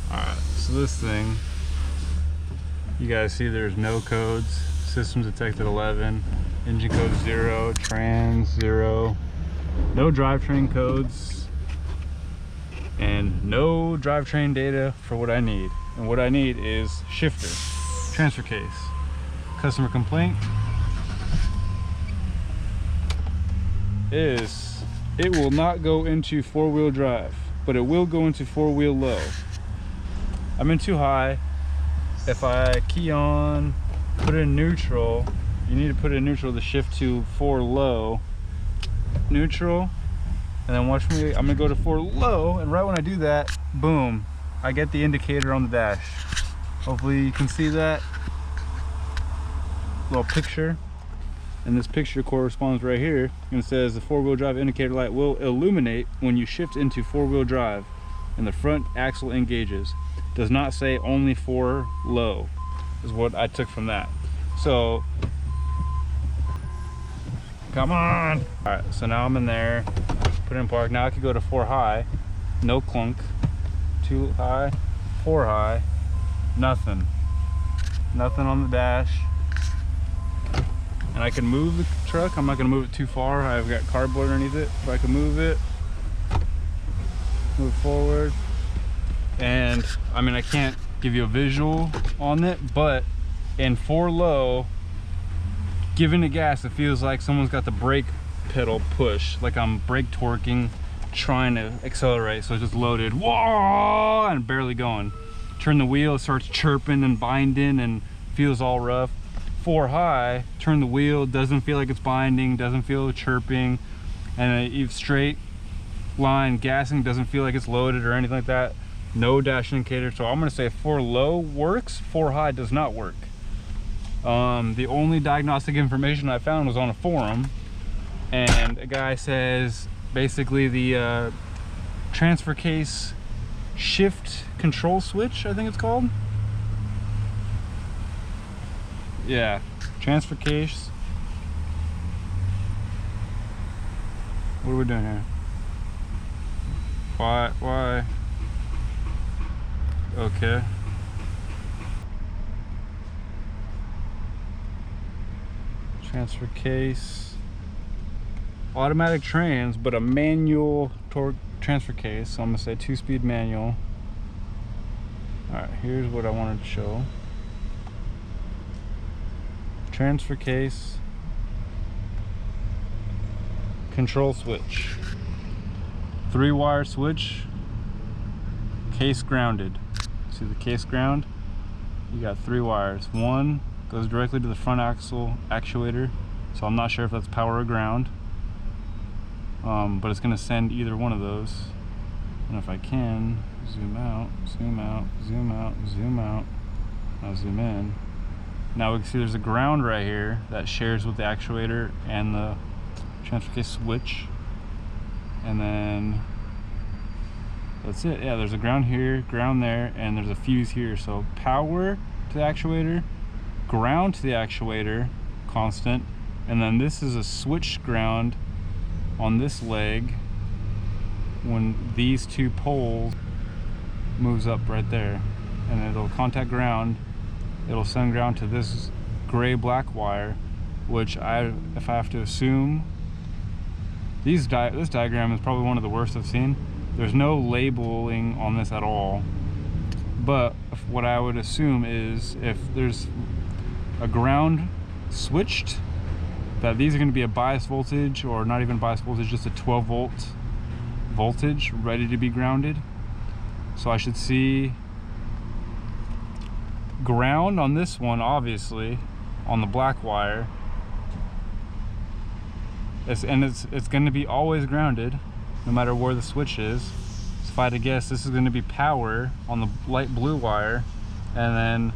Alright, so this thing, you guys see there's no codes. Systems detected 11, engine code 0, trans 0, no drivetrain codes, and no drivetrain data for what I need. And what I need is shifter, transfer case. Customer complaint is it will not go into four-wheel drive, but it will go into four-wheel low. I'm in too high. If I key on, put it in neutral, you need to put it in neutral to shift to 4 low, neutral, and then watch me, I'm gonna go to 4 low, and right when I do that, boom, I get the indicator on the dash. Hopefully you can see that little picture, and this picture corresponds right here, and it says the four-wheel drive indicator light will illuminate when you shift into four-wheel drive and the front axle engages. Does not say only 4 low, is what I took from that. So, come on. All right, so now I'm in there, put it in park. Now I could go to 4 high, no clunk, 2 high, 4 high, nothing on the dash. And I can move the truck. I'm not gonna move it too far. I've got cardboard underneath it, but I can move it, move forward. And I mean, I can't give you a visual on it, but in 4 low, giving it gas, it feels like someone's got the brake pedal push, like I'm brake torquing, trying to accelerate. So it's just loaded, whoa, and barely going. Turn the wheel, it starts chirping and binding and feels all rough. 4 high, turn the wheel, doesn't feel like it's binding, doesn't feel chirping, and even straight line gassing doesn't feel like it's loaded or anything like that. No dash indicator. So I'm gonna say 4 low works, 4 high does not work. The only diagnostic information I found was on a forum, and a guy says basically the transfer case shift control switch, I think it's called. Yeah, transfer case. What are we doing here? Why? Okay. Transfer case. Automatic trans, but a manual torque transfer case. So I'm gonna say 2-speed manual. Alright, here's what I wanted to show. Transfer case. Control switch. 3-wire switch. Case grounded. See the case ground? You got 3 wires. One goes directly to the front axle actuator, so I'm not sure if that's power or ground, but it's going to send either one of those. And if I can zoom out, zoom out, zoom out, zoom out, I'll zoom in. Now we can see there's a ground right here that shares with the actuator and the transfer case switch, and then that's it. Yeah, there's a ground here, ground there, and there's a fuse here. So power to the actuator, ground to the actuator, constant, and then this is a switch ground on this leg. When these 2 poles moves up right there, and it'll contact ground, it'll send ground to this gray-black wire, which if I have to assume, this diagram is probably one of the worst I've seen. There's no labeling on this at all, but what I would assume is if there's a ground switched, that these are going to be a bias voltage, or not even bias voltage, just a 12-volt voltage ready to be grounded. So I should see ground on this one, obviously, on the black wire. It's going to be always grounded, no matter where the switch is. So if I had to guess, this is going to be power on the light blue wire, and then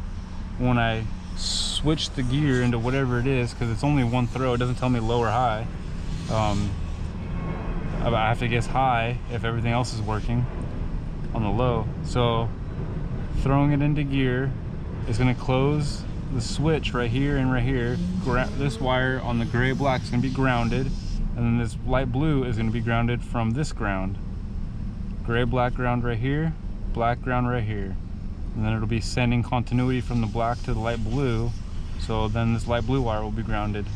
when I switch the gear into whatever it is, because it's only one throw, it doesn't tell me low or high, I have to guess high if everything else is working on the low. So throwing it into gear is going to close the switch right here and right here. This wire on the gray black is going to be grounded, and then this light blue is going to be grounded from this ground. Gray black ground right here, black ground right here. And then it'll be sending continuity from the black to the light blue. So then this light blue wire will be grounded.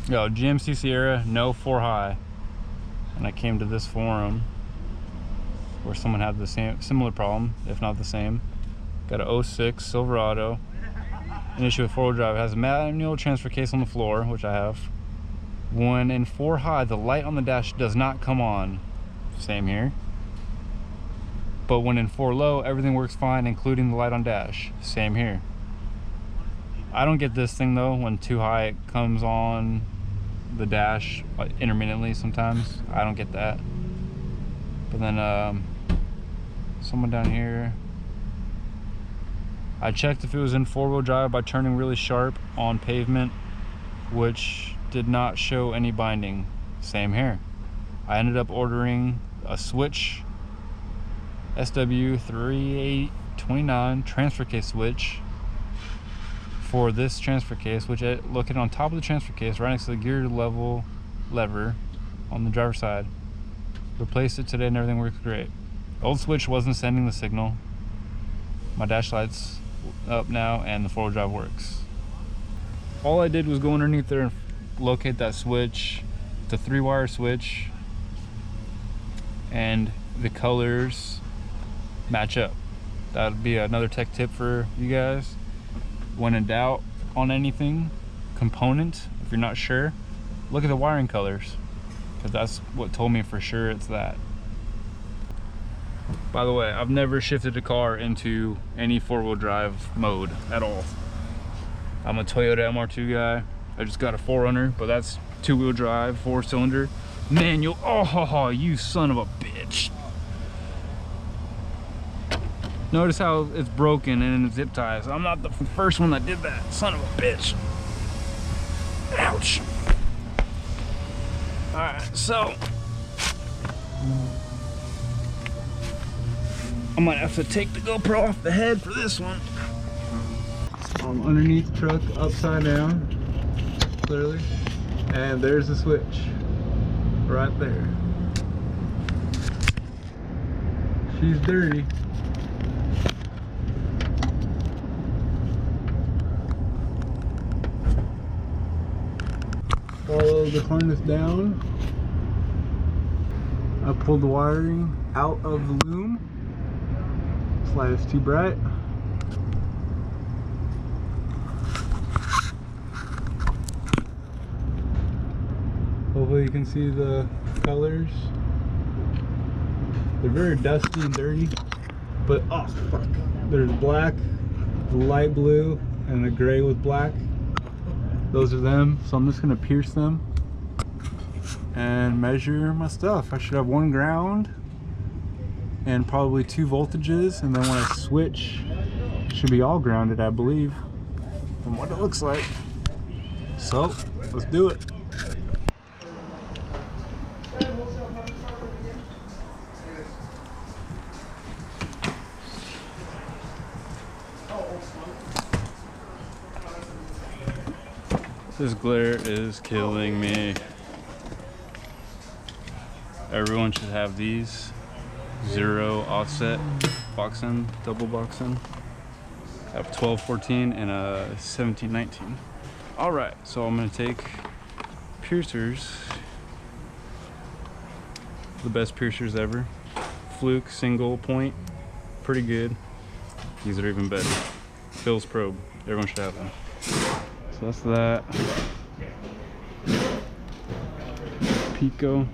Yo, GMC Sierra, no 4 high. And I came to this forum where someone had the similar problem, if not the same. Got a 06 Silverado. An issue with 4-wheel drive. It has a manual transfer case on the floor, which I have. When in 4 high, the light on the dash does not come on. Same here. But when in 4 low, everything works fine, including the light on dash. Same here. I don't get this thing though, when 2 high it comes on the dash intermittently sometimes. I don't get that. But then someone down here, I checked if it was in 4-wheel drive by turning really sharp on pavement, which did not show any binding. Same here. I ended up ordering a switch SW3829 transfer case switch for this transfer case, which located on top of the transfer case right next to the gear level lever on the driver's side. Replaced it today and everything works great. The old switch wasn't sending the signal. My dash light's up now and the 4-wheel drive works. All I did was go underneath there and locate that switch. It's a 3-wire switch and the colors match up. That would be another tech tip for you guys. When in doubt on anything, component, if you're not sure, look at the wiring colors, because that's what told me for sure it's that. By the way, I've never shifted a car into any 4-wheel drive mode at all. I'm a Toyota MR2 guy. I just got a 4Runner, but that's 2-wheel drive, 4-cylinder, manual. Oh, you son of a bitch. Notice how it's broken and zip ties. I'm not the first one that did that. Son of a bitch. Ouch. Alright, so I might have to take the GoPro off the head for this one. I'm underneath the truck, upside down, clearly. And there's the switch. Right there. She's dirty. Follow the harness down. I pulled the wiring out of the loom. This light is too bright. Hopefully you can see the colors. They're very dusty and dirty, but oh fuck. There's black, the light blue, and the gray with black. Those are them, so I'm just gonna pierce them and measure my stuff. I should have 1 ground and probably 2 voltages, and then when I switch, it should be all grounded, I believe, from what it looks like. So, let's do it. This glare is killing me. Everyone should have these 0 offset boxing, double boxing. I have 1214 and a 1719. All right, so I'm gonna take piercers, the best piercers ever. Fluke single point, pretty good. These are even better. Phil's probe, everyone should have them. So that's that. Pico.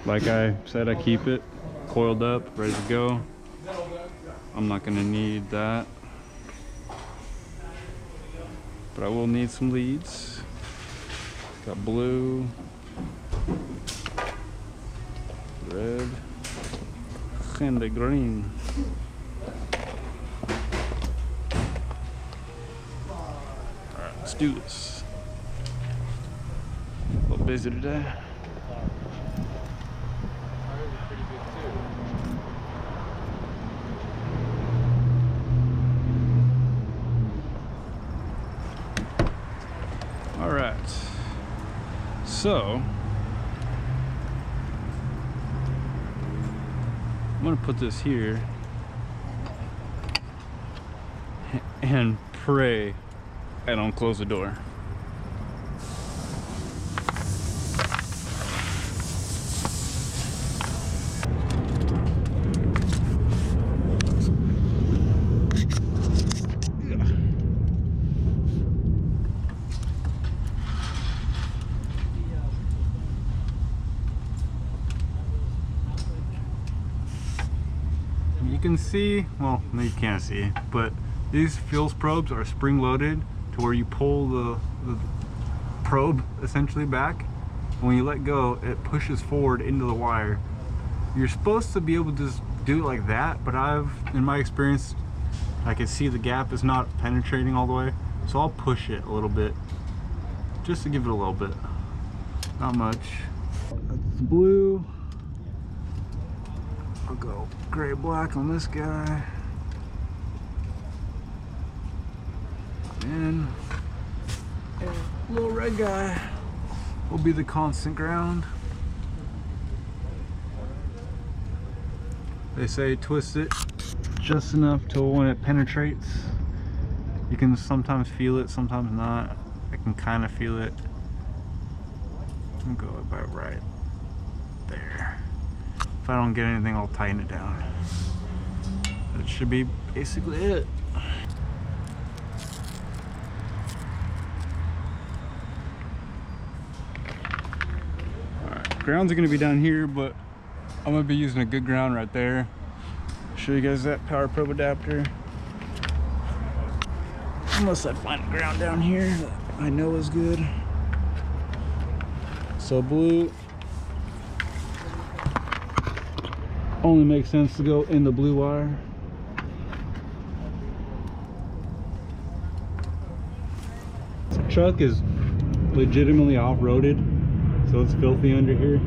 Like I said, I keep it coiled up, ready to go. I'm not gonna need that, but I will need some leads. Got blue, red, and the green. Let's do this. A little busy today. All right. So I'm gonna put this here and pray I don't close the door. You can see, well, no, you can't see, but these fuel probes are spring loaded to where you pull the probe essentially back. When you let go, it pushes forward into the wire. You're supposed to be able to just do it like that, but in my experience, I can see the gap is not penetrating all the way, so I'll push it a little bit just to give it a little bit, not much. That's blue. I'll go gray black on this guy, and little red guy will be the constant ground. They say twist it just enough till when it penetrates. You can sometimes feel it, sometimes not. I can kind of feel it. I'll go about right there. If I don't get anything, I'll tighten it down. That should be basically it. Alright, grounds are going to be down here, but I'm going to be using a good ground right there. Show you guys that power probe adapter. Unless I find a ground down here that I know is good. So blue only makes sense to go in the blue wire. The truck is legitimately off-roaded, so it's filthy under here.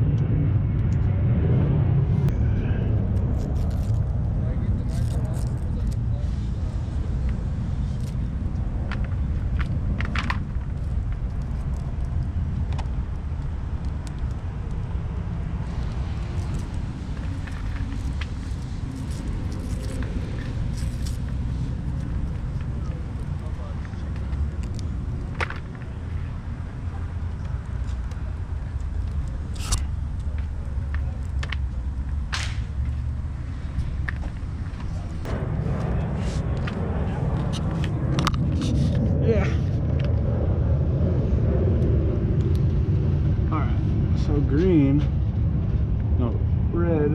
Yeah. All right. So green, no, red.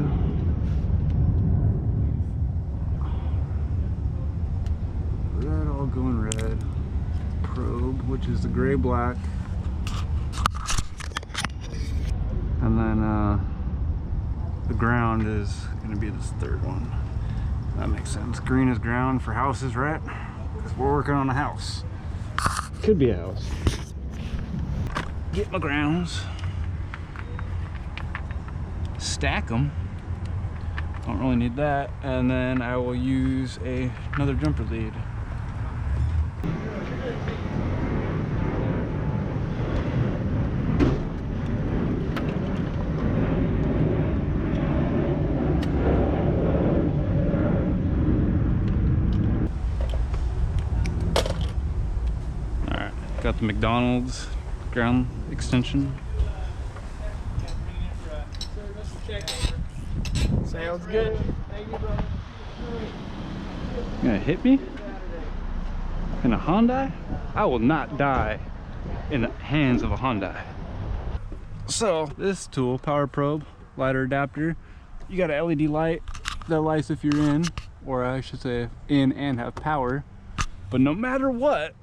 Red, all going red. Probe, which is the gray black. And then the ground is going to be this third one. That makes sense. Green is ground for houses, right? Because we're working on a house. Could be a house. Get my grounds. Stack them. Don't really need that. And then I will use another jumper lead. Got the McDonald's ground extension. Sounds good. You gonna hit me? In a Hyundai? I will not die in the hands of a Hyundai. So this tool, power probe, lighter adapter, you got an LED light that lights if you're in, or I should say in and have power. But no matter what,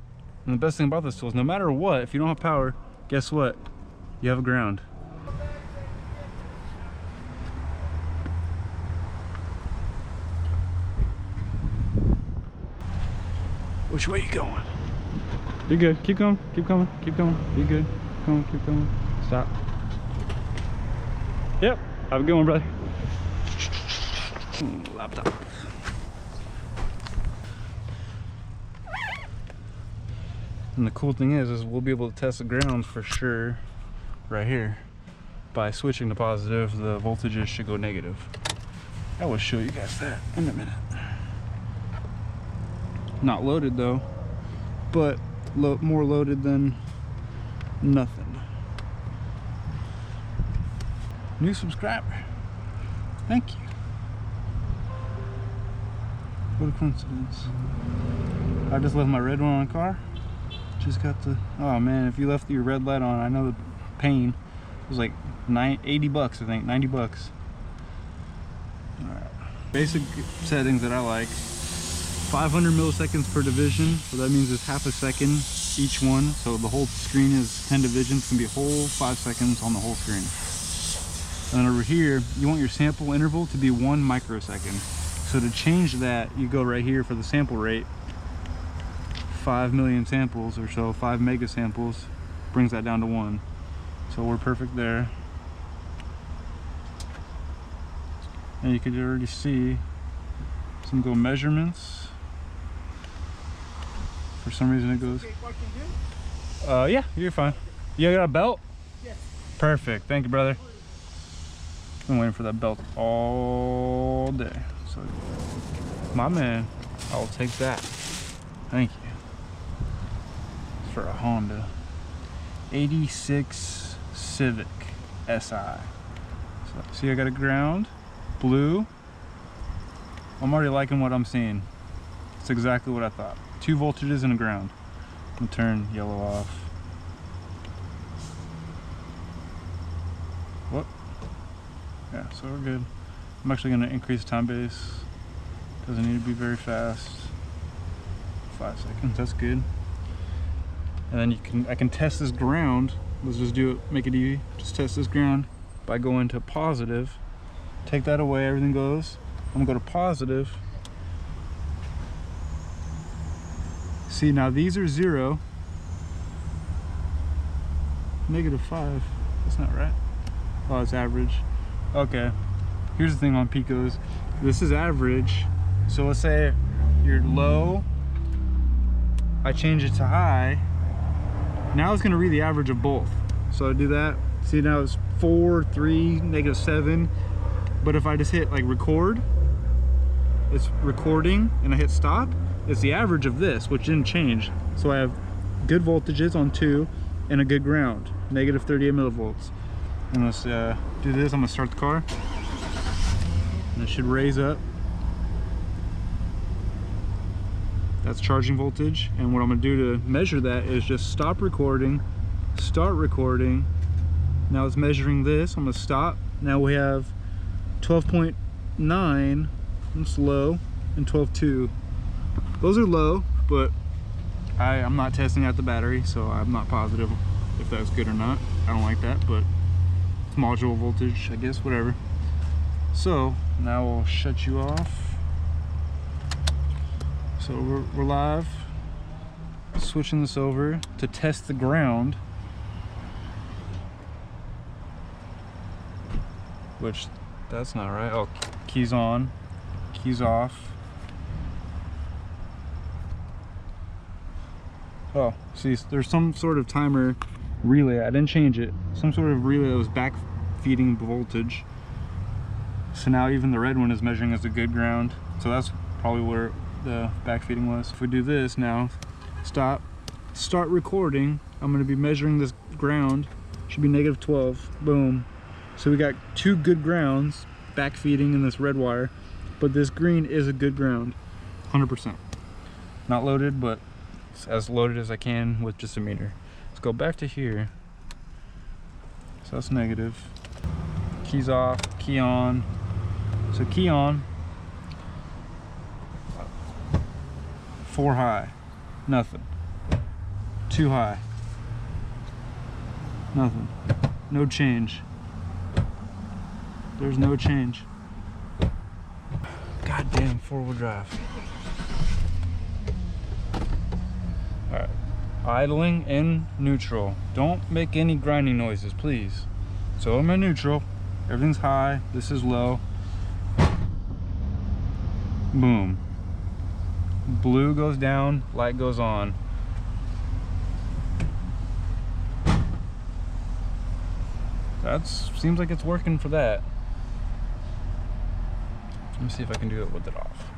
and the best thing about this tool is no matter what, if you don't have power, guess what? You have a ground. Which way you going? You're good. Keep going. Keep coming. Keep going. You're good. Keep going. Keep going. Stop. Yep. Have a good one, brother. Laptop. And the cool thing is we'll be able to test the ground for sure right here. By switching to positive, the voltages should go negative. I will show you guys that in a minute. Not loaded though, but more loaded than nothing. New subscriber. Thank you. What a coincidence. I just left my red one on the car. Just got the, oh man, if you left your red light on, I know the pain. It was like 80 bucks, I think, 90 bucks. All right. Basic settings that I like. 500 milliseconds per division, so that means it's half a second each one. So the whole screen is 10 divisions, it's gonna be a whole 5 seconds on the whole screen. And then over here, you want your sample interval to be 1 microsecond. So to change that, you go right here for the sample rate. 5 million samples or so, 5 mega samples, brings that down to 1. So we're perfect there. And you can already see some go measurements. For some reason it goes. Yeah, you're fine. You got a belt? Yes. Perfect. Thank you, brother. Been waiting for that belt all day. So, my man, I'll take that. Thank you. It's for a Honda 86 Civic SI. So, see, I got a ground, blue. I'm already liking what I'm seeing. It's exactly what I thought. 2 voltages and a ground. I'm gonna turn yellow off. What? Yeah, so we're good. I'm actually gonna increase time base. Doesn't need to be very fast. 5 seconds, that's good. And then I can test this ground. Let's just do it, make it easy. Just test this ground by going to positive. Take that away, everything goes. I'm gonna go to positive. See, now these are 0. -5, that's not right. Oh, it's average. Okay, here's the thing on picos. This is average. So let's say you're low, I change it to high. Now it's gonna read the average of both. So I do that, see now it's 4, 3, -7. But if I just hit like record, it's recording, and I hit stop, it's the average of this, which didn't change. So I have good voltages on 2 and a good ground, -38 millivolts. And let's do this. I'm gonna start the car, and it should raise up. That's charging voltage. And what I'm gonna do to measure that is just stop recording, start recording. Now it's measuring this. I'm gonna stop. Now we have 12.9, it's low, and 12.2. Those are low, but I'm not testing out the battery, so I'm not positive if that's good or not. I don't like that, but it's module voltage, I guess, whatever. So now we'll shut you off. So we're live. Switching this over to test the ground, which that's not right. Oh, keys on, keys off. Oh, see, there's some sort of timer relay. I didn't change it. Some sort of relay that was back feeding voltage. So now even the red one is measuring as a good ground. So that's probably where the back feeding was. If we do this now, stop, start recording, I'm going to be measuring this ground. Should be -12. Boom. So we got 2 good grounds back feeding in this red wire, but this green is a good ground, 100%. Not loaded, but as loaded as I can with just a meter. Let's go back to here. So that's negative. Keys off, key on. So key on. 4 high, nothing. 2 high, nothing. No change. There's no change. Goddamn 4-wheel drive. Alright. Idling in neutral. Don't make any grinding noises, please. So I'm in neutral. Everything's high. This is low. Boom. Blue goes down, light goes on. That seems like it's working for that. me see if I can do it with it off.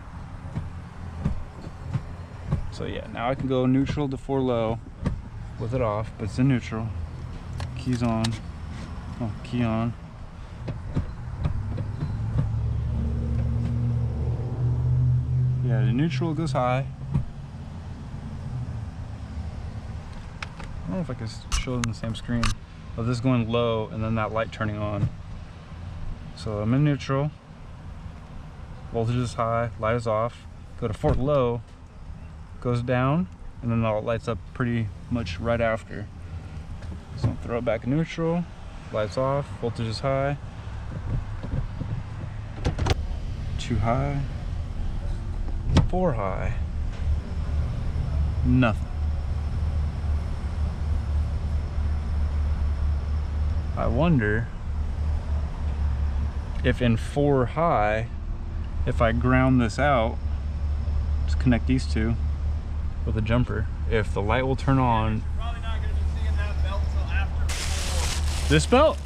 So yeah, now I can go neutral to 4 low with it off, but it's in neutral. Keys on. Oh, key on. Yeah, the neutral goes high. I don't know if I can show them the same screen. Oh, this is going low and then that light turning on. So I'm in neutral. Voltage is high, light is off. Go to 4 low, goes down, and then all lights up pretty much right after. So throw it back in neutral, lights off, voltage is high. Too high. 4 high. Nothing. I wonder if in 4 high, if I ground this out, just connect these two with a jumper, if the light will turn on. You're probably not going to be seeing that belt until after 4. This belt?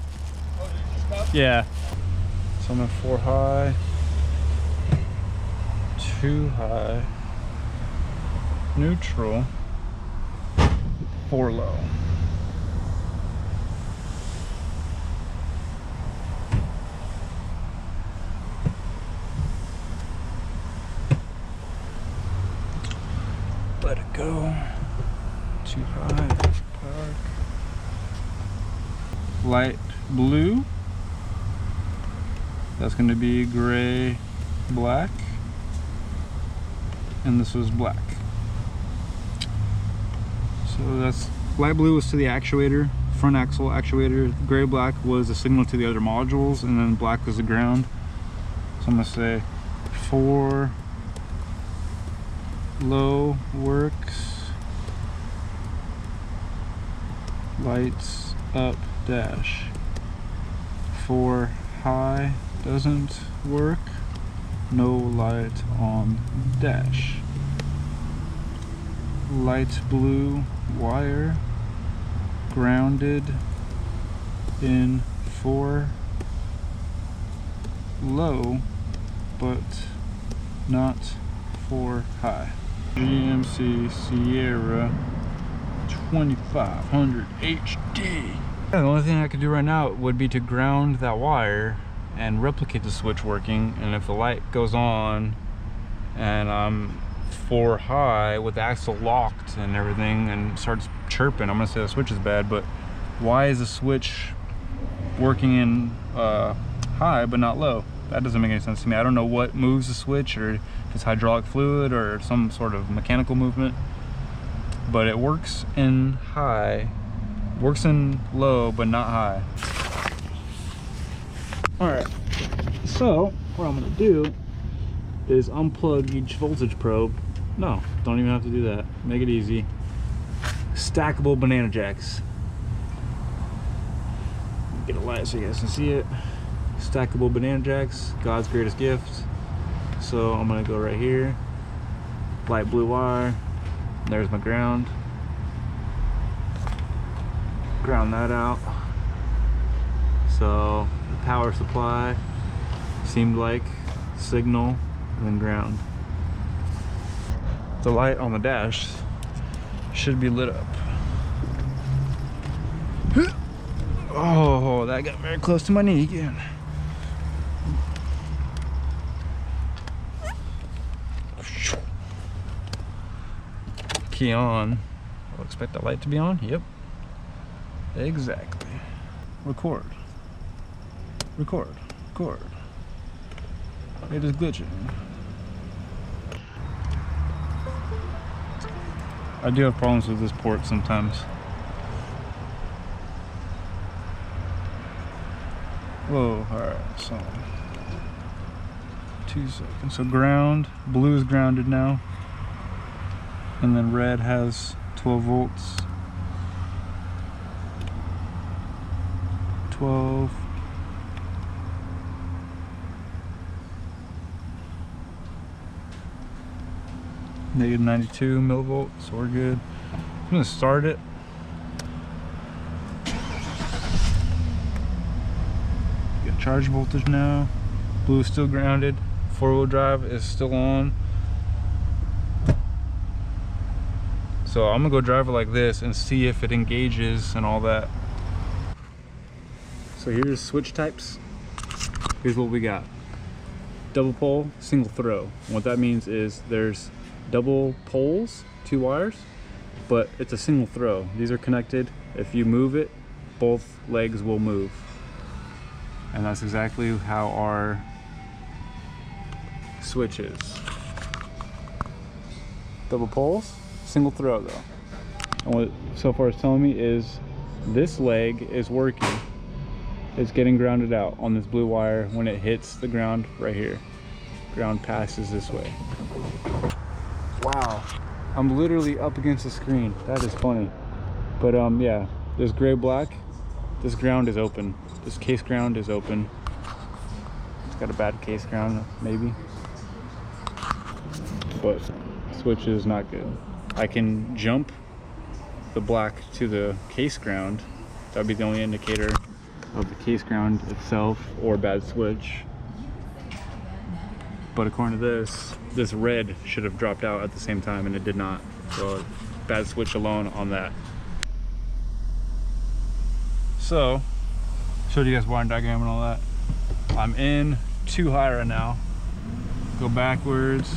Oh, did you just belt? Yeah. So I'm in 4 high, 2 high, neutral, 4 low. Let it go. Too high. Park. Light blue. That's going to be gray, black. And this was black. So that's light blue was to the actuator, front axle actuator. Gray black was a signal to the other modules, and then black was the ground. So I'm going to say 4 low works, lights up dash. 4 high doesn't work, no light on dash. Light blue wire grounded in 4 low but not 4 high. GMC Sierra 2500 HD. The only thing I could do right now would be to ground that wire and replicate the switch working, and if the light goes on and I'm 4 high with the axle locked and everything and starts chirping, I'm gonna say the switch is bad. But why is the switch working in high but not low? That doesn't make any sense to me. I don't know what moves the switch, or if it's hydraulic fluid or some sort of mechanical movement, but it works in high, works in low but not high. All right, so what I'm gonna do is unplug each voltage probe. No, don't even have to do that. Make it easy. Stackable banana jacks. Get a light so you guys can see it. Stackable banana jacks, God's greatest gift. So I'm gonna go right here, light blue wire, there's my ground. Ground that out. So the power supply seemed like signal and then ground. The light on the dash should be lit up. Oh, that got very close to my knee again. Key on. I'll expect the light to be on. Yep. Exactly. Record. Record. Record. It is glitching. I do have problems with this port sometimes. Whoa, alright, so 2 seconds. So ground, blue is grounded now. And then red has 12 volts. 12. Negative 92 millivolts, so we're good. I'm gonna start it. Got charge voltage now. Blue is still grounded. 4-wheel drive is still on. So I'm gonna go drive it like this and see if it engages and all that. So here's switch types. Here's what we got. Double pole, single throw. And what that means is there's double poles, 2 wires, but it's a single throw. These are connected. If you move it, both legs will move. And that's exactly how our switch is. Double poles, single throw though. And what so far it's telling me is this leg is working. It's getting grounded out on this blue wire when it hits the ground right here. Ground passes this way. Wow, I'm literally up against the screen. That is funny. But yeah, this gray black, this ground is open. This case ground is open. It's got a bad case ground, maybe. But switch is not good. I can jump the black to the case ground. That'd be the only indicator of the case ground itself or bad switch. But according to this red should have dropped out at the same time, and it did not. So bad switch alone on that. So showed you guys wiring diagram and all that. I'm in 2 high right now. Go backwards,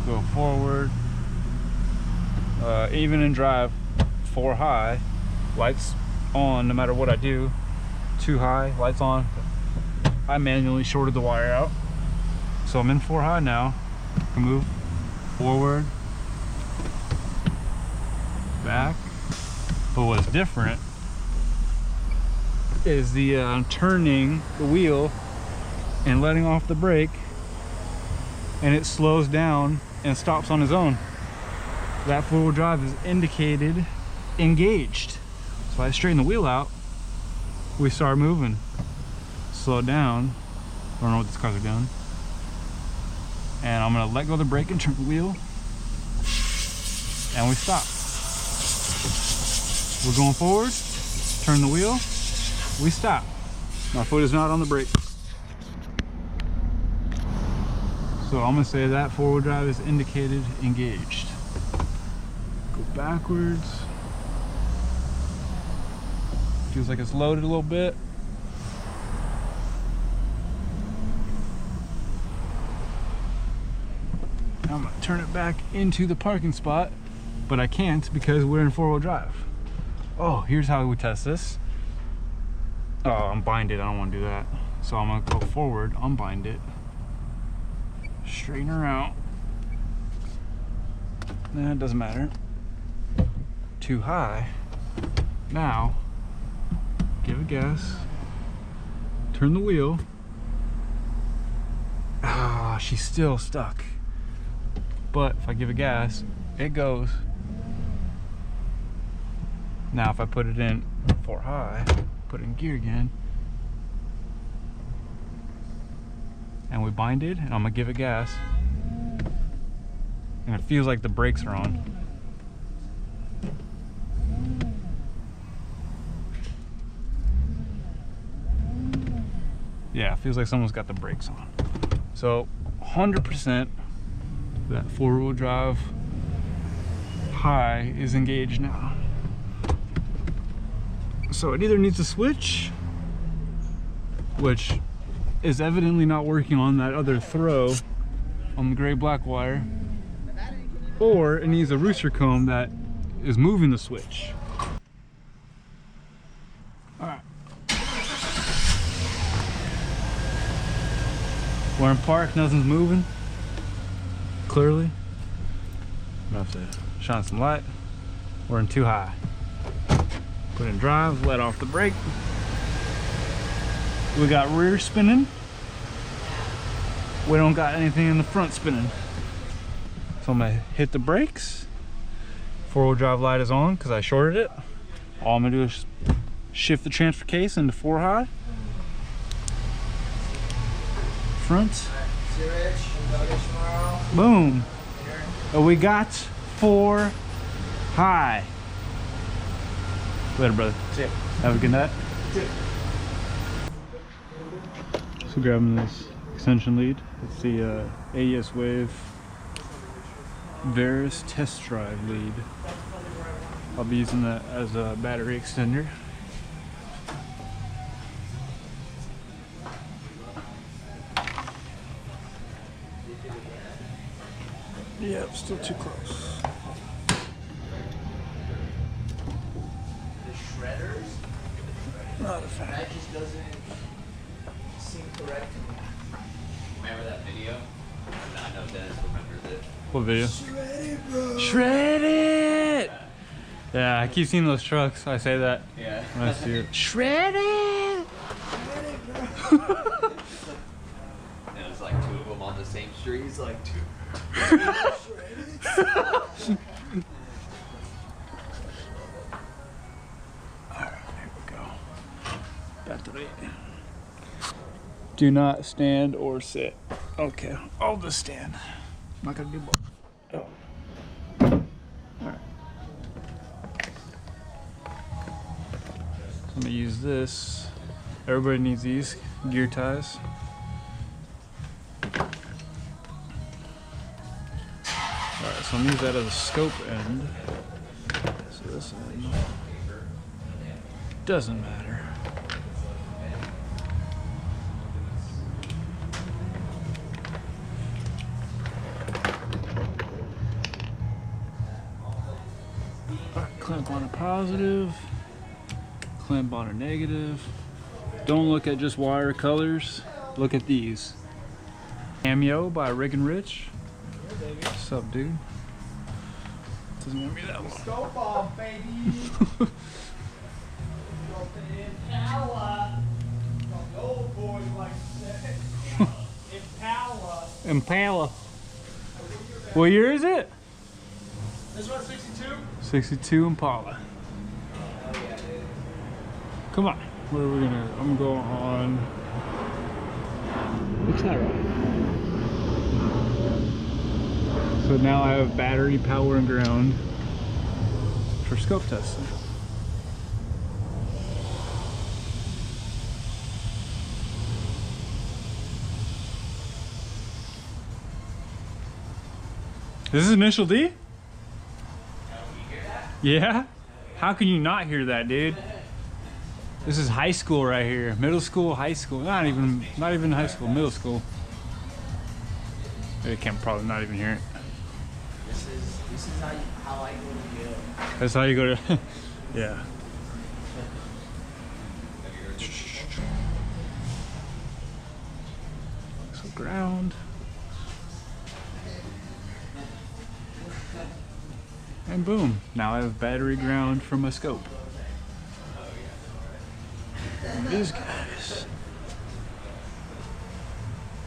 go forward. Even in drive, 4 high, lights on no matter what I do. 2 high, lights on. I manually shorted the wire out. So I'm in 4 high now. I can move forward, back. But what's different is the turning the wheel and letting off the brake, and it slows down and stops on its own. That 4-wheel drive is indicated engaged. So I straighten the wheel out, we start moving. Slow down. I don't know what these cars are doing. And I'm gonna let go of the brake and turn the wheel, and we stop. We're going forward, turn the wheel, we stop. My foot is not on the brake. So I'm gonna say that 4-wheel drive is indicated engaged. Go backwards. Feels like it's loaded a little bit. I'm gonna turn it back into the parking spot, but I can't because we're in 4-wheel drive. Oh, here's how we test this. Oh, unbind it, I don't wanna do that. So I'm gonna go forward, unbind it, straighten her out. Nah, it doesn't matter. 2 high. Now, give it gas, turn the wheel. Ah, she's still stuck. But if I give it gas, it goes. Now if I put it in 4 high, put it in gear again, and we bind it, and I'm gonna give it gas, and it feels like the brakes are on. Yeah, it feels like someone's got the brakes on. So 100% that 4-wheel drive high is engaged now. So it either needs to switch, which is evidently not working on that other throw on the gray black wire, or it needs a rooster comb that is moving the switch. All right. We're in park, nothing's moving. Clearly. I'm gonna have to shine some light. We're in 2 high. Put in drive, let off the brake. We got rear spinning. We don't got anything in the front spinning. So I'm gonna hit the brakes. 4-wheel drive light is on because I shorted it. All I'm gonna do is shift the transfer case into 4 high. Front. Boom. And we got 4 high. Later, brother. See ya. Have a good night. So grabbing this tension lead. It's the AES Wave Varus test drive lead. I'll be using that as a battery extender. Yep, still too close. The shredders? Not a fan. That just doesn't seem correct to me. Remember that video? I know Dennis remembers it. What video? Shred it, bro. Shred it! Yeah, I keep seeing those trucks. I say that Yeah. when I see it. Shred it! Shred it, bro. And it was like two of them on the same street. He's like, two. Alright, here we go. Battery. Do not stand or sit. Okay, I'll just stand. I'm not gonna do both. Oh. Alright. So I'm gonna use this. Everybody needs these gear ties. Alright, so I'm gonna use that as a scope end. So this end doesn't matter. Alright, clamp on a positive, clamp on a negative. Don't look at just wire colors, look at these. Cameo by Rick and Rich. What's up, dude? Doesn't want me that long. Scope off, baby. Impala. The old boys like to say. Impala. Impala. What year is it? This one's 62? 62 Impala. Come on. Where are we gonna? I'm gonna go on. What's that right? So now I have battery, power, and ground for scope testing. This is initial D? Yeah? How can you not hear that, dude? This is high school right here. Middle school, high school. Not even high school, middle school. They can probably not even hear it. This is how I go to jail. That's how you go to, yeah. So ground. And boom, now I have battery ground from a scope. And these guys.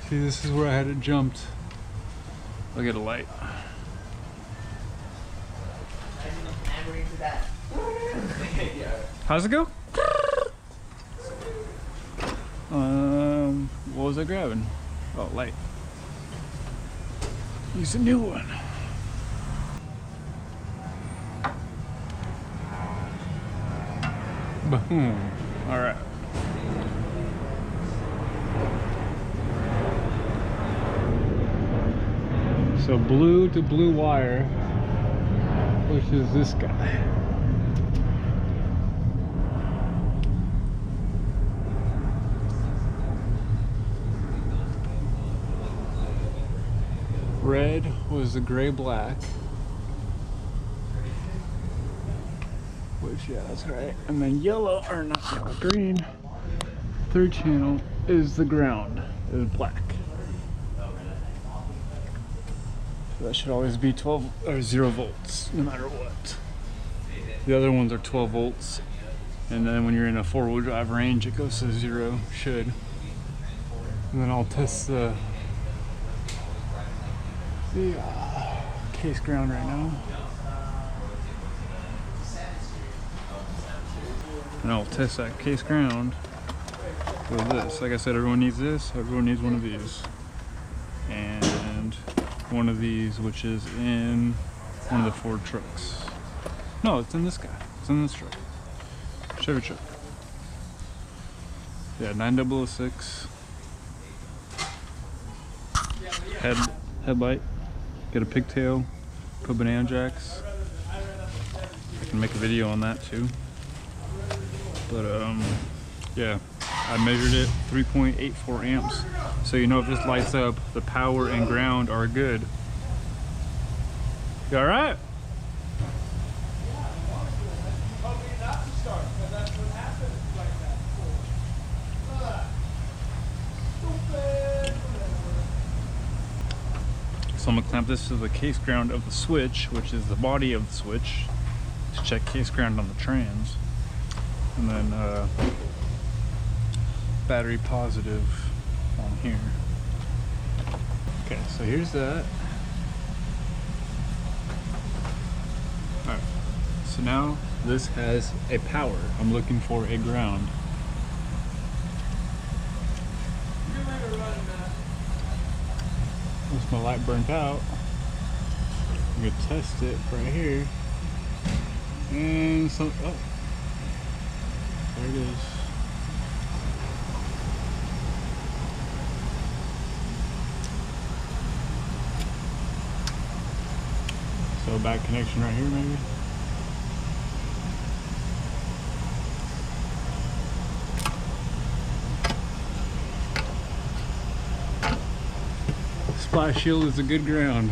See, this is where I had it jumped. Look at the light. Hammer into that. How's it go? What was I grabbing? Oh, light. Use a new one. Boom. All right. So blue to blue wire, which is this guy. Red was the gray black. Which, yeah, that's right. And then yellow, or not yellow, green. Third channel is the ground, is black. So that should always be 12 or 0 volts, no matter what. The other ones are 12 volts. And then when you're in a 4-wheel drive range, it goes to 0, should. And then I'll test the case ground right now. And I'll test that case ground with this. Like I said, everyone needs this, everyone needs one of these. And one of these, which is in one of the Ford trucks. No, it's in this guy. It's in this truck. Chevy truck. Yeah, 9006. headlight, get a pigtail, put banana jacks. I can make a video on that too. But yeah, I measured it 3.84 amps. So you know if this lights up, the power and ground are good. You all right? So I'm gonna clamp this to the case ground of the switch, which is the body of the switch, to check case ground on the trans. And then battery positive on here. Okay, so here's that. Alright, so now this has a power. I'm looking for a ground. Once my light burnt out, I'm gonna test it right here. And so, oh, there it is. So bad connection right here maybe. Splash shield is a good ground.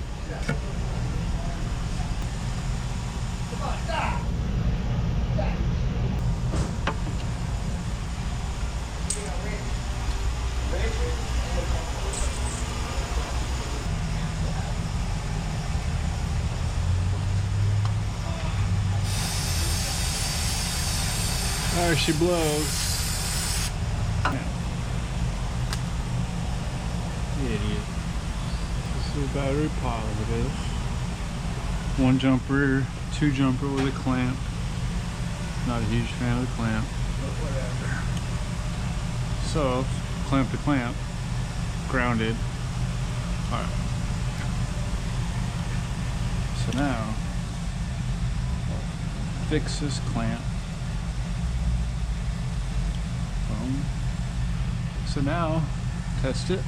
There she blows. Idiot. This is battery positive. One jumper, two jumper with a clamp. Not a huge fan of the clamp. But whatever. So, clamp to clamp. Grounded. Alright. So now, fix this clamp. Boom. So now, test it.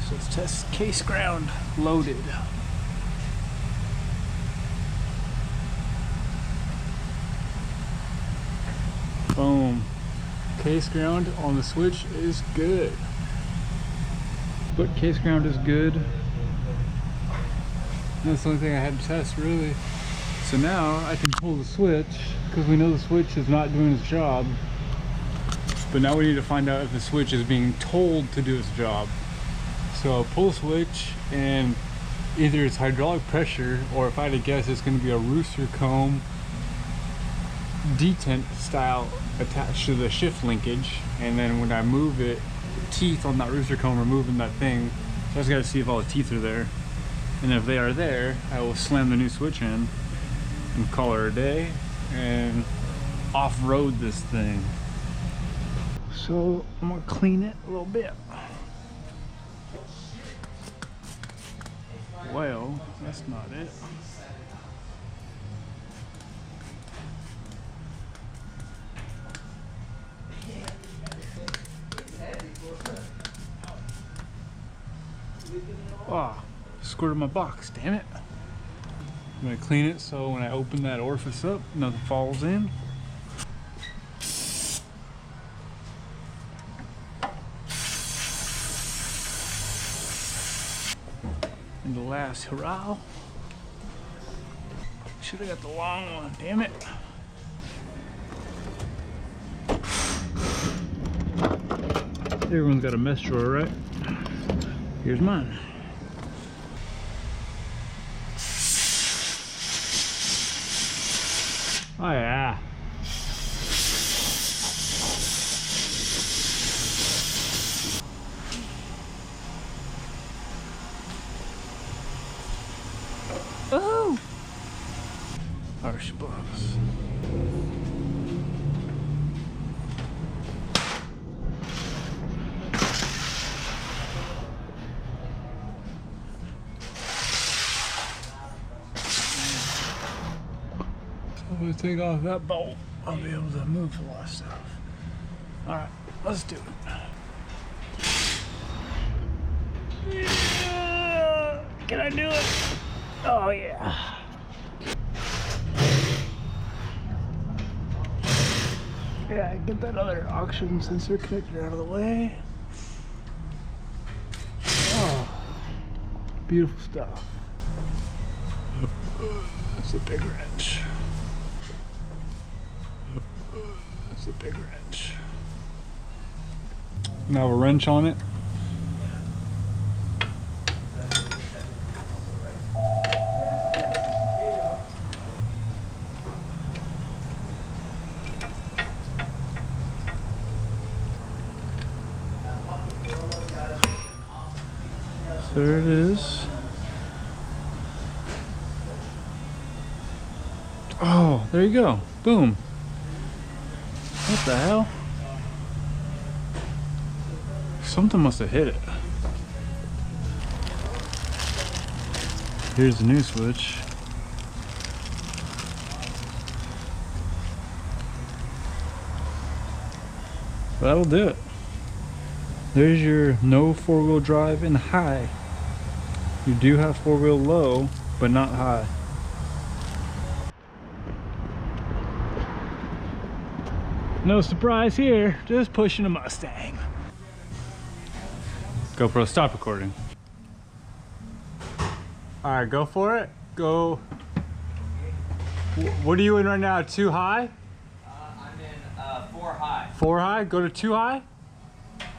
So let's test case ground loaded. Boom. Case ground on the switch is good. But case ground is good. That's the only thing I had to test really. So now I can pull the switch because we know the switch is not doing its job. But now we need to find out if the switch is being told to do its job. So I'll pull the switch and either it's hydraulic pressure or if I had to guess it's going to be a rooster comb detent style attached to the shift linkage, and then when I move it, the teeth on that rooster comb are moving that thing. So I just got to see if all the teeth are there, and if they are there, I will slam the new switch in and call her a day and off-road this thing. So I'm gonna clean it a little bit. Well, that's not it. Oh, squirted my box, damn it. I'm gonna clean it so when I open that orifice up, nothing falls in. And the last hurrah. Should have got the long one, damn it. Everyone's got a mess drawer, right? Here's mine. Oh yeah. Oh! Harsh box. I'm gonna take off that bolt. I'll be able to move a lot of stuff. Alright. Let's do it. Yeah. Can I do it? Oh yeah. Yeah, get that other auction sensor connector out of the way. Oh, beautiful stuff. That's a big wrench. That's a big wrench. Now a wrench on it. There it is. Oh, there you go. Boom. What the hell? Something must have hit it. Here's the new switch. That'll do it. There's your no four-wheel drive in high. You do have four-wheel low, but not high. No surprise here, just pushing a Mustang. GoPro, stop recording. All right, go for it. Go. What are you in right now? 2 high? I'm in 4 high. 4 high? Go to 2 high?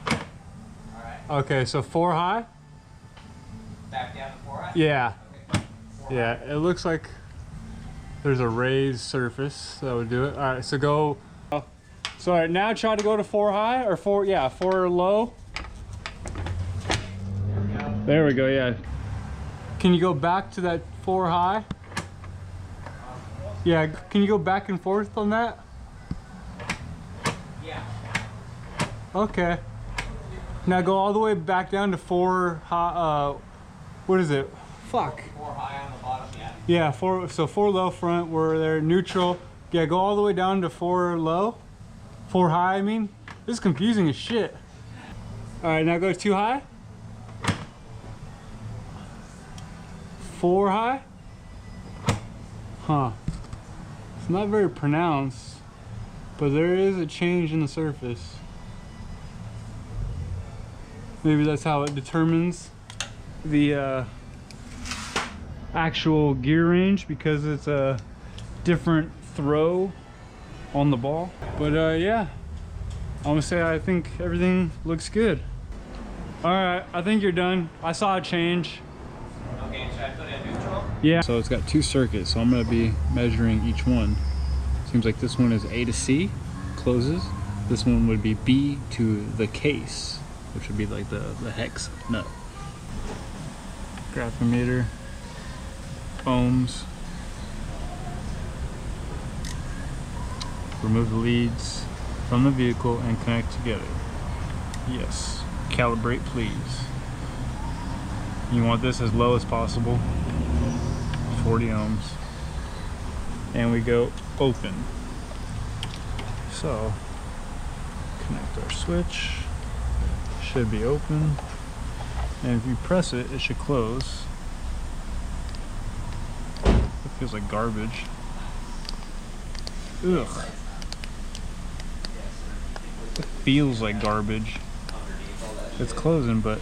All right. Okay, so 4 high? Back down to 4 high? Yeah. Okay. 4 Yeah, it looks like there's a raised surface that would do it. All right, so go. So all right, now try to go to 4 high or 4, yeah, 4 low. There we go, yeah. Can you go back to that 4 high? Yeah, can you go back and forth on that? Yeah. Okay. Now go all the way back down to 4 high, what is it? Fuck. 4 high on the bottom, yeah. Yeah, 4, so 4 low front, we're there, neutral. Yeah, go all the way down to 4 low. 4 high, I mean. This is confusing as shit. All right, now go 2 high. 4 high? Huh. It's not very pronounced, but there is a change in the surface. Maybe that's how it determines the actual gear range, because it's a different throw on the ball. But yeah, I'm gonna say I think everything looks good. All right, I think you're done. I saw a change. Okay, should I put it in neutral? Yeah. So it's got 2 circuits, so I'm gonna be measuring each one. Seems like this one is A to C, closes. This one would be B to the case, which would be like the hex nut. Graphometer, ohms. Remove the leads from the vehicle and connect together. Yes. Calibrate, please. You want this as low as possible. 40 ohms. And we go open. So, connect our switch. Should be open. And if you press it, it should close. It feels like garbage. Ugh. It feels like garbage. It's closing, but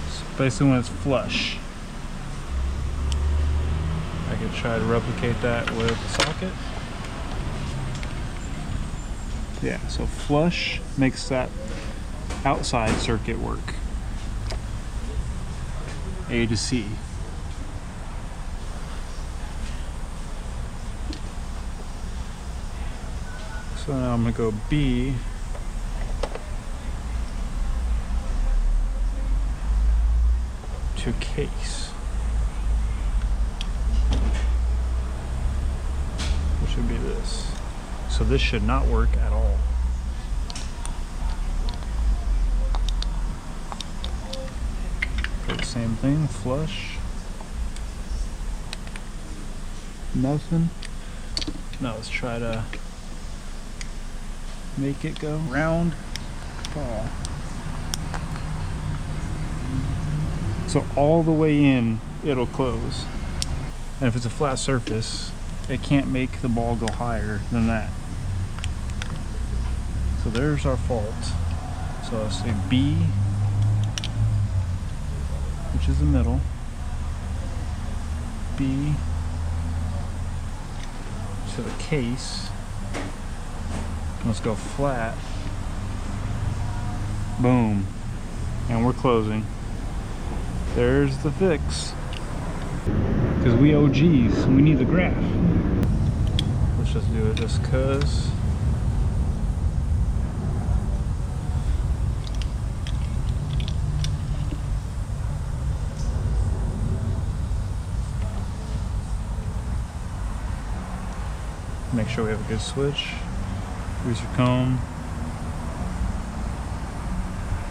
it's basically when it's flush. I could try to replicate that with a socket. Yeah, so flush makes that outside circuit work. A to C. So now I'm gonna go B to case, which would be this. So this should not work at all. Do the same thing, flush. Nothing. Now let's try to make it go round ball. So all the way in, it'll close. And if it's a flat surface, it can't make the ball go higher than that. So there's our fault. So I'll say B, which is the middle. B to the case. Let's go flat. Boom. And we're closing. There's the fix. Because we OGs, we need the graph. Let's just do it just cause. Make sure we have a good switch. Use your comb.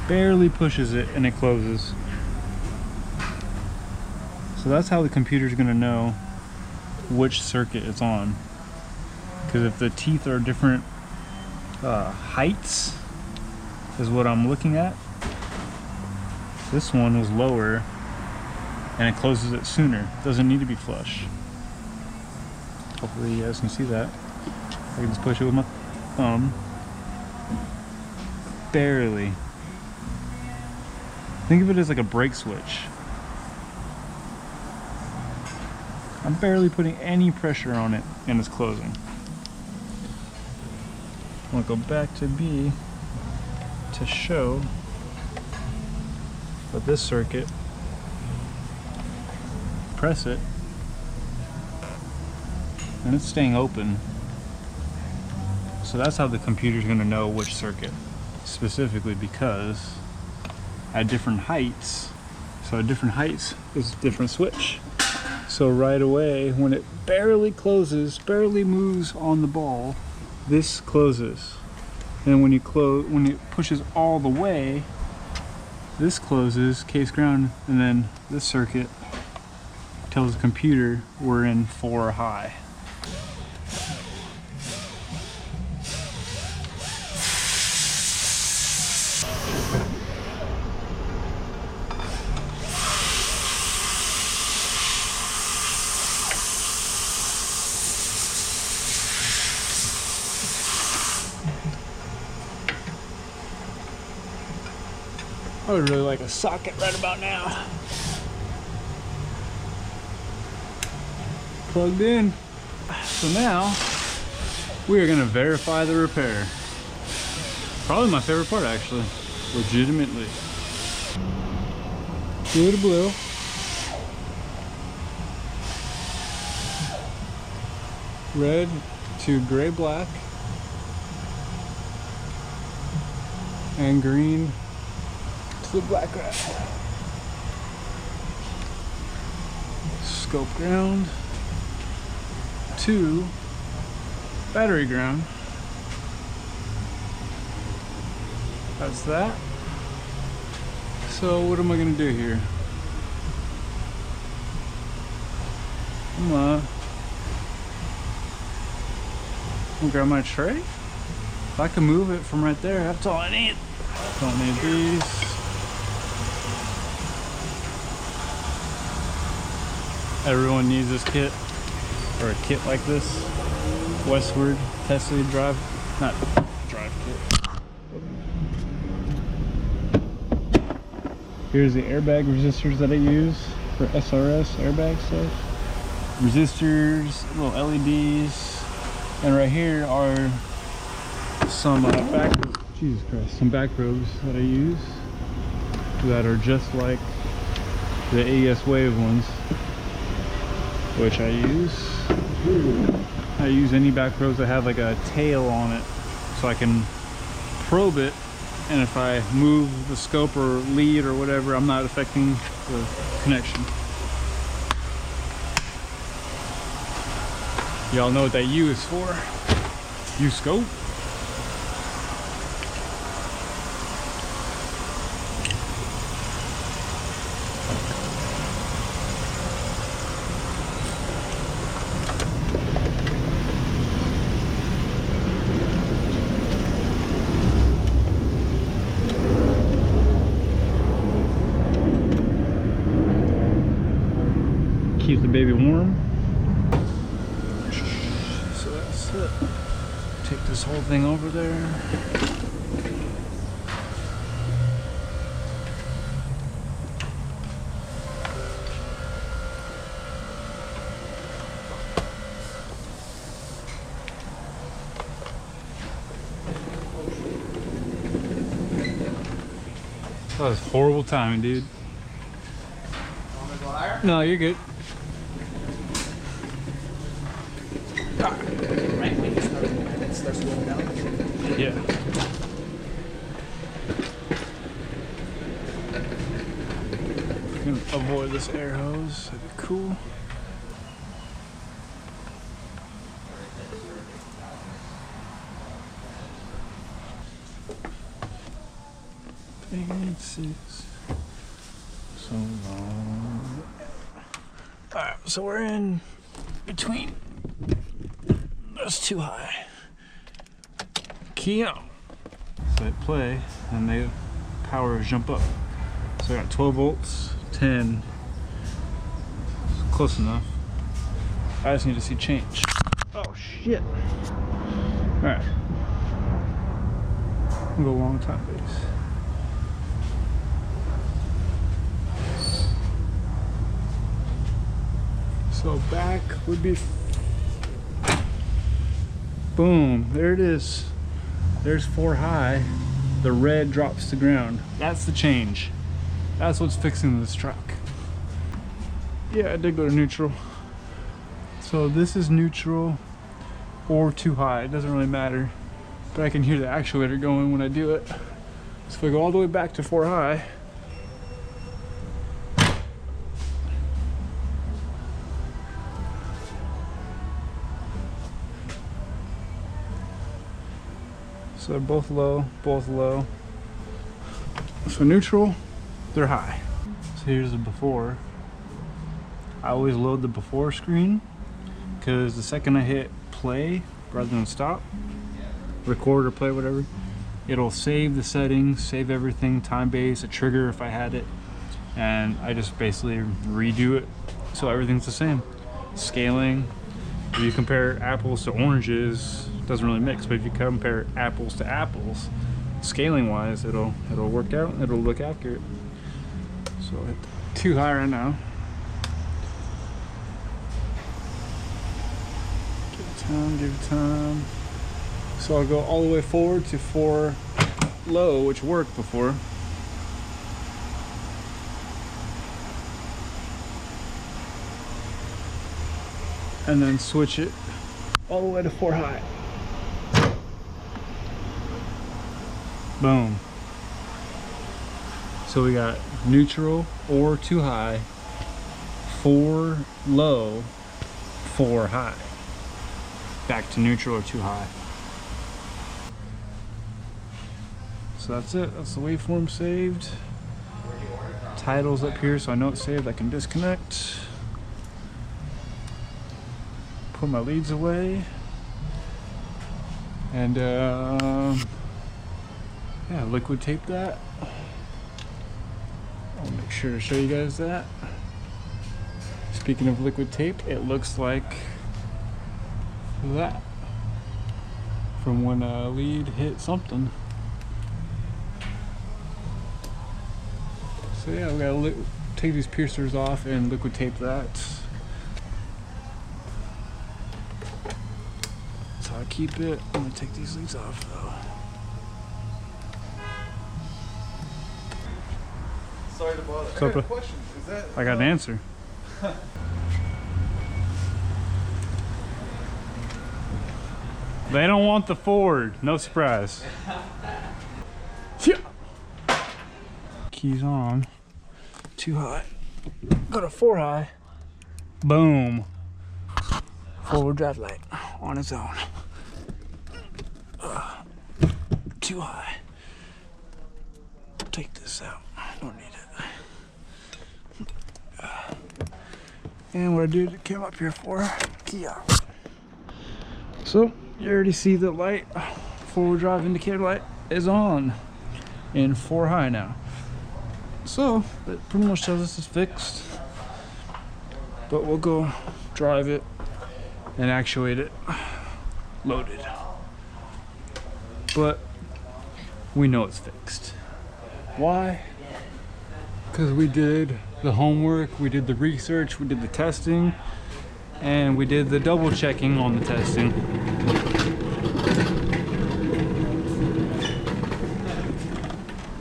Barely pushes it and it closes. So that's how the computer's gonna know which circuit it's on. Because if the teeth are different heights, is what I'm looking at. This one is lower and it closes it sooner. It doesn't need to be flush. Hopefully you guys can see that. I can just push it with my thumb. Barely. Think of it as like a brake switch. I'm barely putting any pressure on it and it's closing. I'm gonna go back to B to show that this circuit, press it, and it's staying open. So that's how the computer's gonna know which circuit, specifically because at different heights, so at different heights is a different switch. So right away, when it barely closes, barely moves on the ball, this closes. And when it pushes all the way, this closes, case ground, and then this circuit tells the computer we're in 4 high. I would really like a socket right about now. Plugged in. So now we are going to verify the repair. Probably my favorite part, actually. Legitimately. Blue to blue. Red to gray black. And green to the black wrap. Scope ground to battery ground. That's that. So what am I gonna do here? I'm gonna grab my tray. If I can move it from right there, that's all I need. Don't need these. Everyone needs this kit, or a kit like this. Westward Tesla drive, not drive kit. Here's the airbag resistors that I use for SRS airbag stuff. Resistors, little LEDs, and right here are some some back probes that I use that are just like the AES Wave ones, which I use. I use any back probes that have like a tail on it so I can probe it, and if I move the scope or lead or whatever, I'm not affecting the connection. Y'all know what that U is for. U scope. keep the baby warm. So that's it. Take this whole thing over there. That was horrible timing, dude. Want me to go higher? No, you're good. Right when it starts going down. Yeah. Gonna avoid this air hose. That'd be cool. Six. So long. Alright, so we're in between. That's too high. Key up. So I play and the power jump up. So I got 12 volts, 10. Close enough. I just need to see change. Oh shit. Alright. We'll go long time base. So back would be, boom, there it is. There's 4 high. The red drops to ground. That's the change. That's what's fixing this truck. Yeah, I did go to neutral. So this is neutral or too high. It doesn't really matter. But I can hear the actuator going when I do it. So if I go all the way back to 4 high, so they're both low, both low. So neutral, they're high. So here's the before. I always load the before screen because the second I hit play rather than stop, record or play, whatever, it'll save the settings, save everything, time base, a trigger if I had it, and I just basically redo it so everything's the same. Scaling, if you compare apples to oranges, doesn't really mix, but if you compare apples to apples, scaling wise, it'll work out, it'll look accurate. So I hit too high right now. Give it time. So I'll go all the way forward to 4 low, which worked before. And then switch it all the way to 4 high. Boom. So we got neutral or too high, 4 low, 4 high. Back to neutral or too high. So that's it. That's the waveform saved. Title's up here, so I know it's saved. I can disconnect. Put my leads away. And yeah, liquid tape that. I'll make sure to show you guys that. Speaking of liquid tape, it looks like that from when a lead hit something. So yeah, we gotta take these piercers off and liquid tape that. That's how I keep it. I'm gonna take these leads off though. Sorry to bother. So, I got a question. Is that, I got an answer. They don't want the Ford. No surprise. Keys on. Too high. Go to 4 high. Boom. 4-wheel drive light on its own. Too high. Take this out. Don't need it. And what I did, it came up here for key out. So you already see the light, 4-wheel drive indicator light is on in 4 high now. So that pretty much tells us it's fixed. but we'll go drive it and actuate it loaded. But we know it's fixed. Why? Because we did the homework, we did the research, we did the testing, and we did the double checking on the testing.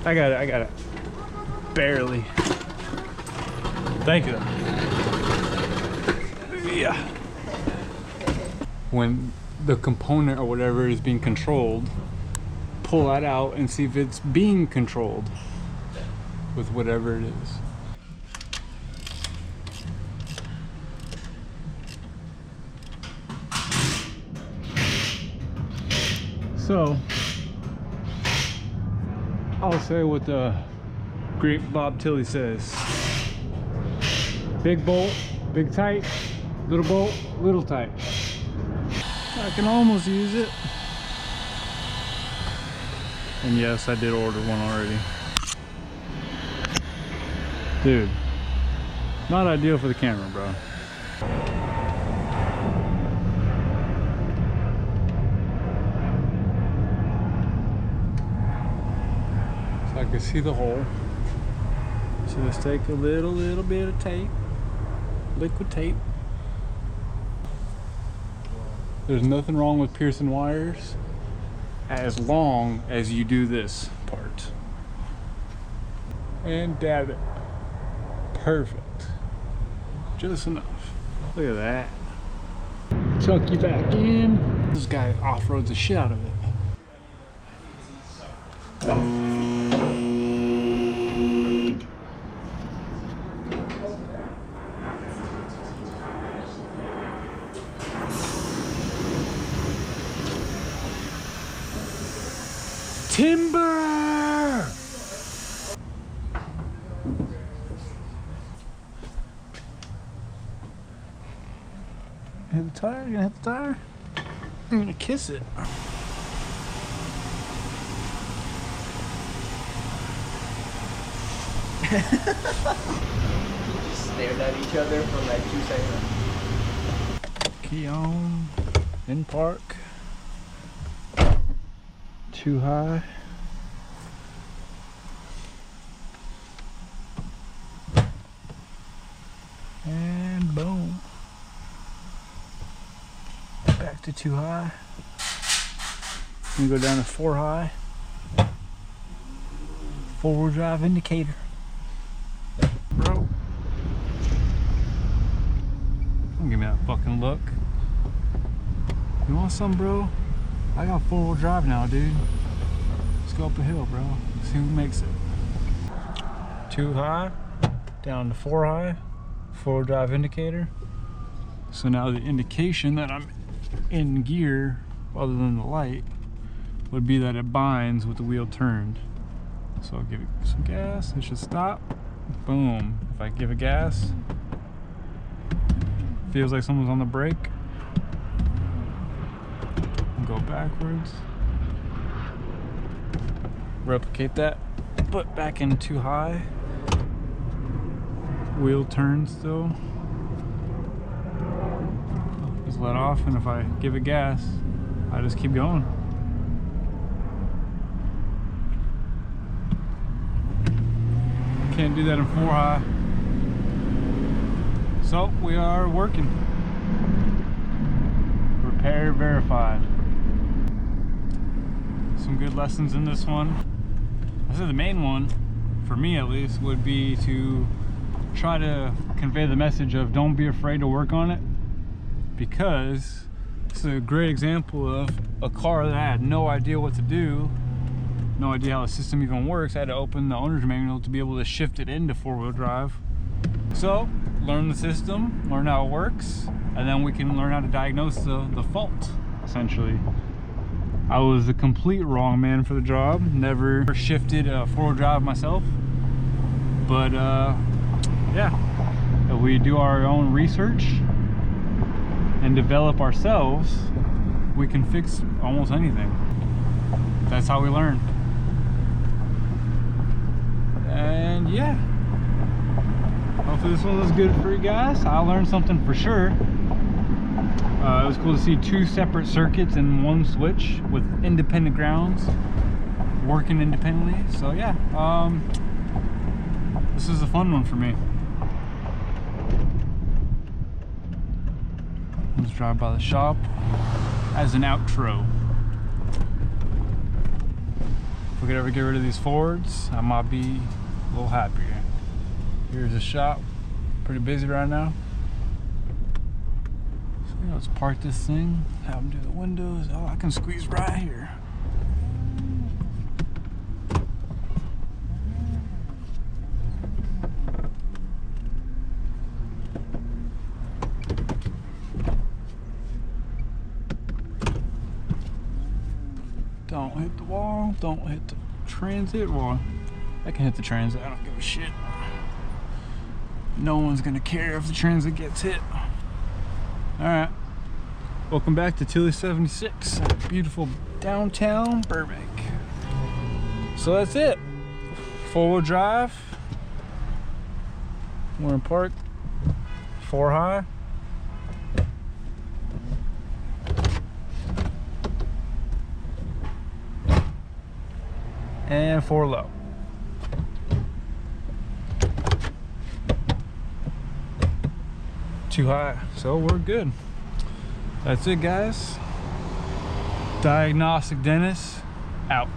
I got it. Barely. Thank you. Yeah. When the component or whatever is being controlled, pull that out and see if it's being controlled with whatever it is. So, I'll say what the great Bob Tilley says. Big bolt, big tight. Little bolt, little tight. I can almost use it. And yes, I did order one already. Dude, not ideal for the camera, bro. So I can see the hole. So let's take a little bit of tape, liquid tape. There's nothing wrong with piercing wires as long as you do this part. And dab it. Perfect. Just enough. Look at that. Chuck you back in. This guy off-roads the shit out of it. Timber! Hit the tire? You gonna hit the tire? I'm gonna kiss it. Just stared at each other for like 2 seconds. Key on. In park. Too high. And boom. Back to too high. We go down to 4 high. 4-wheel drive indicator. Bro. Don't give me that fucking look. You want some, bro? I got 4-wheel drive now, dude. Let's go up a hill, bro. See who makes it. 2 high, down to 4 high, 4-wheel drive indicator. So now the indication that I'm in gear, other than the light, would be that it binds with the wheel turned. So I'll give it some gas, it should stop. Boom. If I give it gas, feels like someone's on the brake. Go backwards, replicate that, put back in too high, wheel turns still, just let off, and if I give it gas, I just keep going. Can't do that in 4 high, so we are working. Repair verified. Some good lessons in this one. I said the main one, for me at least, would be to try to convey the message of don't be afraid to work on it, because it's a great example of a car that I had no idea what to do, no idea how the system even works. I had to open the owner's manual to be able to shift it into 4-wheel drive. So learn the system, learn how it works, and then we can learn how to diagnose the fault, essentially. I was the complete wrong man for the job. Never shifted a 4-wheel drive myself. But yeah, if we do our own research and develop ourselves, we can fix almost anything. That's how we learn. And yeah, Hopefully this one was good for you guys. I learned something for sure. It was cool to see 2 separate circuits in one switch with independent grounds working independently. So yeah, this is a fun one for me. Let's drive by the shop as an outro. If we could ever get rid of these Fords, I might be a little happier. Here's the shop, pretty busy right now. So yeah, let's park this thing, have them do the windows. Oh, I can squeeze right here. Don't hit the wall, don't hit the transit. Well, I can hit the transit, I don't give a shit. No one's gonna care if the transit gets hit. Alright, welcome back to Tilly 76, beautiful downtown Burbank. So that's it. 4-wheel drive. We're in park. 4 high. And 4 low. Too high, so we're good. That's it, guys. Diagnostic Dennis out.